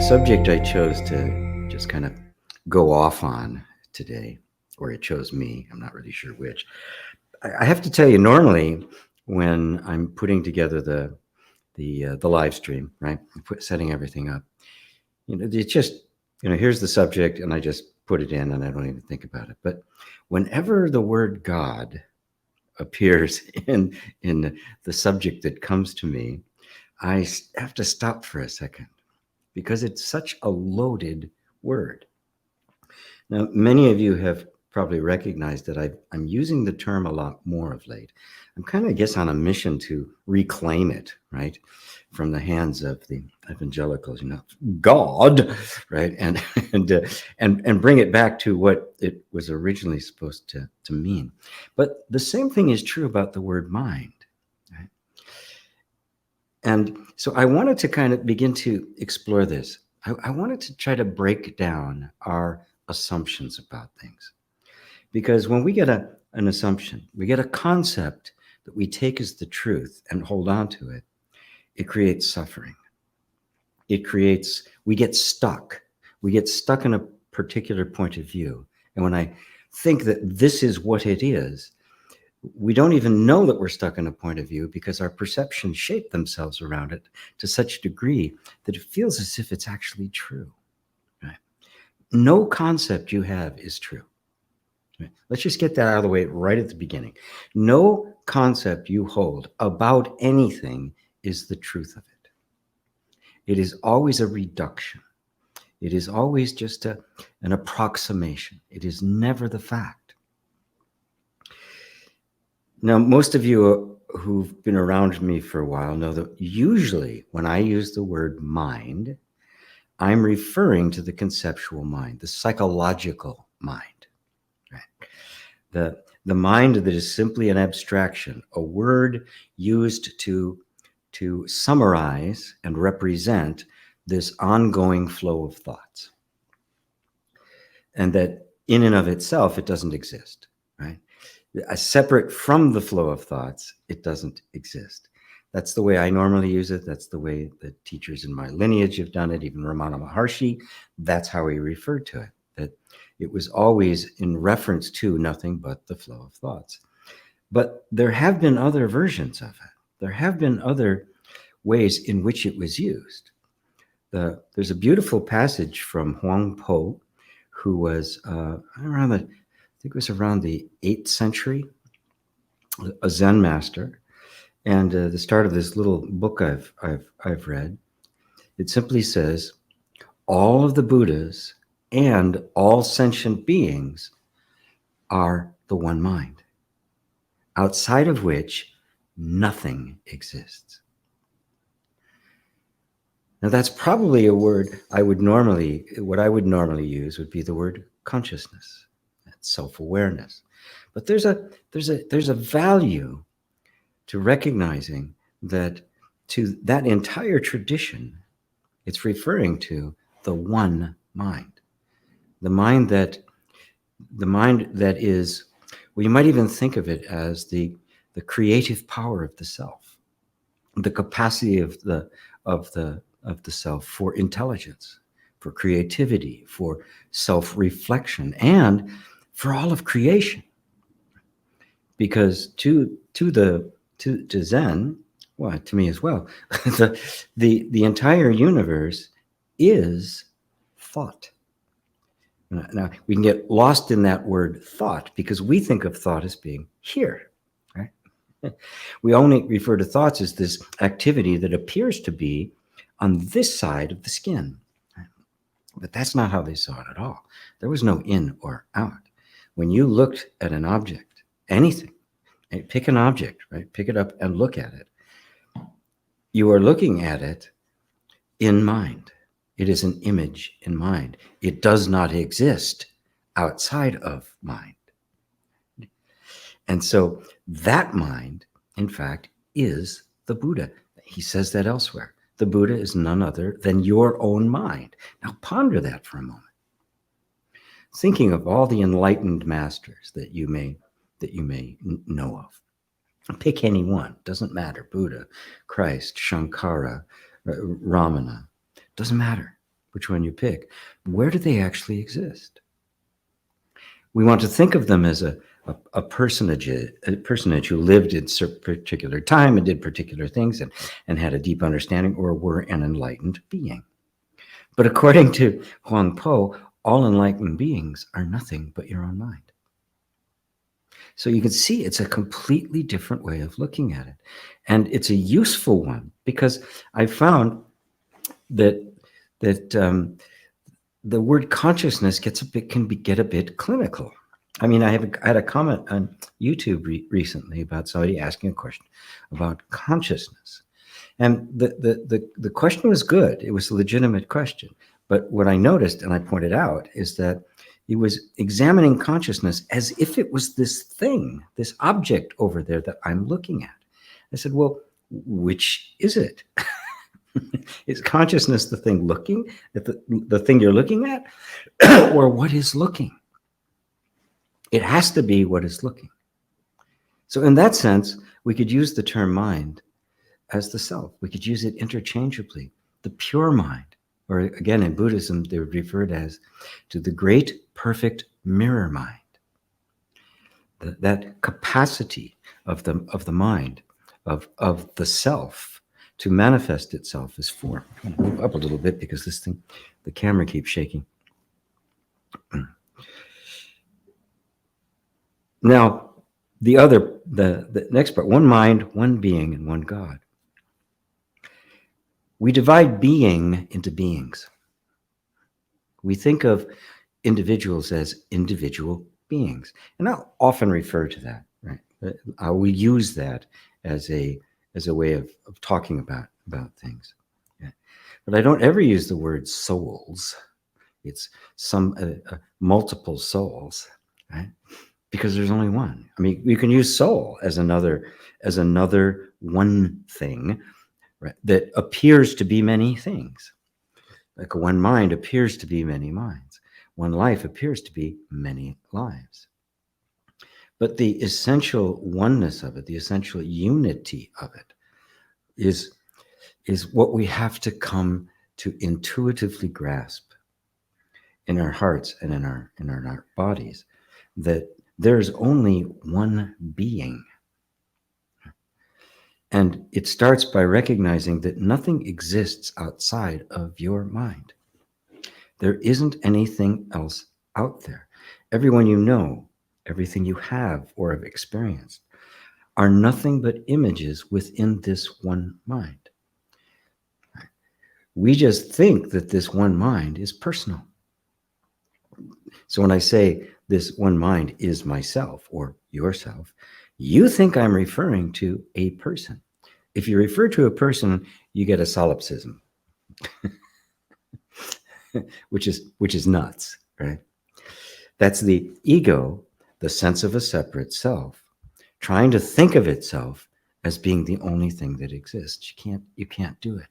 subject I chose to just kind of go off on today, or it chose me, I'm not really sure which. I have to tell you, normally when I'm putting together the live stream, right, setting everything up, it's just, here's the subject, and I just put it in, and I don't even think about it. But whenever the word God appears in the subject that comes to me, I have to stop for a second, because it's such a loaded word. Now, many of you have probably recognized that I'm using the term a lot more of late. I'm kind of, I guess, on a mission to reclaim it, right, from the hands of the evangelicals, God, right, and bring it back to what it was originally supposed to mean. But the same thing is true about the word mind. Right? And so I wanted to kind of begin to explore this. I wanted to try to break down our assumptions about things. Because when we get an assumption, we get a concept that we take as the truth and hold on to it, it creates suffering. We get stuck. We get stuck in a particular point of view. And when I think that this is what it is, we don't even know that we're stuck in a point of view, because our perceptions shape themselves around it to such a degree that it feels as if it's actually true. Right? No concept you have is true. Right? Let's just get that out of the way right at the beginning. No concept you hold about anything is the truth of it. It is always a reduction. It is always just an approximation. It is never the fact. Now, most of you who've been around me for a while know that usually when I use the word mind, I'm referring to the conceptual mind, the psychological mind. Right? The mind that is simply an abstraction, a word used to summarize and represent this ongoing flow of thoughts. And that in and of itself, it doesn't exist, right? Separate from the flow of thoughts, it doesn't exist. That's the way I normally use it. That's the way the teachers in my lineage have done it. Even Ramana Maharshi, that's how he referred to it, that it was always in reference to nothing but the flow of thoughts. But there have been other versions of it. There have been other ways in which it was used. There's a beautiful passage from Huang Po, who was around the 8th century, a Zen master. And the start of this little book I've read, it simply says, all of the Buddhas and all sentient beings are the one mind, outside of which nothing exists. Now, that's probably a word what I would normally use would be the word consciousness, self-awareness. But there's a value to recognizing that to that entire tradition, it's referring to the one mind, the mind that is, well, you might even think of it as the creative power of the self, the capacity of the self for intelligence, for creativity, for self-reflection, and for all of creation. Because to Zen, well, to me as well, the entire universe is thought. Now, we can get lost in that word thought because we think of thought as being here, right? We only refer to thoughts as this activity that appears to be on this side of the skin. But that's not how they saw it at all. There was no in or out. When you looked at an object, anything, pick an object, right? Pick it up and look at it. You are looking at it in mind. It is an image in mind. It does not exist outside of mind. And so that mind, in fact, is the Buddha. He says that elsewhere. The Buddha is none other than your own mind. Now ponder that for a moment. Thinking of all the enlightened masters that you may know of. Pick any one, doesn't matter. Buddha, Christ, Shankara, Ramana, doesn't matter. which one you pick, where do they actually exist? We want to think of them as a personage who lived in a particular time and did particular things and had a deep understanding, or were an enlightened being. But according to Huang Po, all enlightened beings are nothing but your own mind. So you can see it's a completely different way of looking at it. And it's a useful one, because I found that the word consciousness can get a bit clinical. I mean, I had a comment on YouTube recently about somebody asking a question about consciousness. And the question was good. It was a legitimate question. But what I noticed, and I pointed out, is that he was examining consciousness as if it was this thing, this object over there that I'm looking at. I said, well, which is it? Is consciousness the thing looking at the thing you're looking at? Or what is looking? It has to be what is looking. So in that sense, we could use the term mind as the self. We could use it interchangeably. The pure mind, or again, in Buddhism, they would refer to the great perfect mirror mind. That capacity of the mind, of the self, to manifest itself as form. I'm going to move up a little bit because the camera keeps shaking. Now, the next part, one mind, one being, and one God. We divide being into beings. We think of individuals as individual beings, and I'll often refer to that, right? I will use that as a way of talking about things. Yeah. But I don't ever use the word souls. It's multiple souls, right? Because there's only one. I mean, you can use soul as another one thing, right, that appears to be many things. Like one mind appears to be many minds. One life appears to be many lives. But the essential oneness of it, the essential unity of it, is what we have to come to intuitively grasp in our hearts and in our bodies, that there's only one being. And it starts by recognizing that nothing exists outside of your mind. There isn't anything else out there. Everyone you know, everything you have or have experienced, are nothing but images within this one mind. We just think that this one mind is personal. So when I say this one mind is myself or yourself, you think I'm referring to a person. If you refer to a person, you get a solipsism, which is nuts, right? That's the ego, the sense of a separate self, trying to think of itself as being the only thing that exists. You can't do it.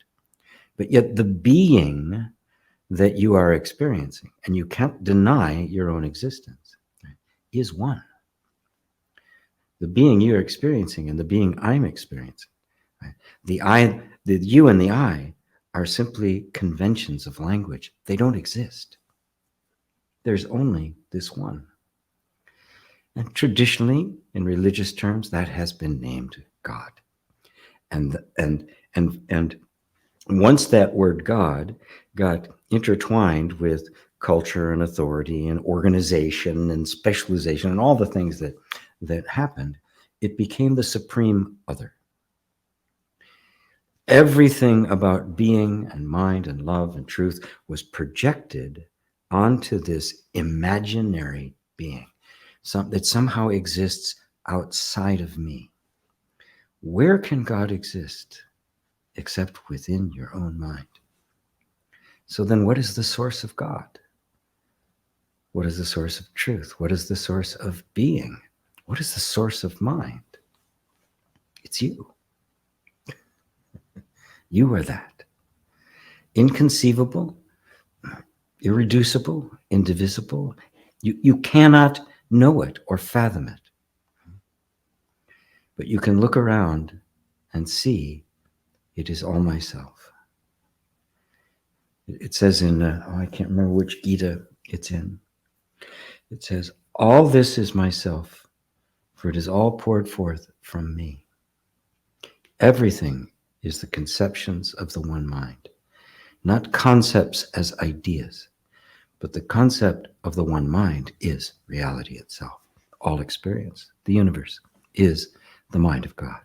But yet the being that you are experiencing, and you can't deny your own existence, right, is one. The being you're experiencing and the being I'm experiencing, right? The you and the I are simply conventions of language. They don't exist. There's only this one. And traditionally, in religious terms, that has been named God. And once that word God got intertwined with culture and authority and organization and specialization and all the things that happened, it became the supreme other. Everything about being and mind and love and truth was projected onto this imaginary being, that somehow exists outside of me. Where can God exist except within your own mind? So then what is the source of God? What is the source of truth? What is the source of being? What is the source of mind? It's you. You are that. Inconceivable, irreducible, indivisible. You cannot know it or fathom it. But you can look around and see it is all myself. It says in, I can't remember which Gita it's in. It says, all this is myself, for it is all poured forth from me. Everything is the conceptions of the one mind, not concepts as ideas, but the concept of the one mind is reality itself. All experience, the universe, is the mind of God.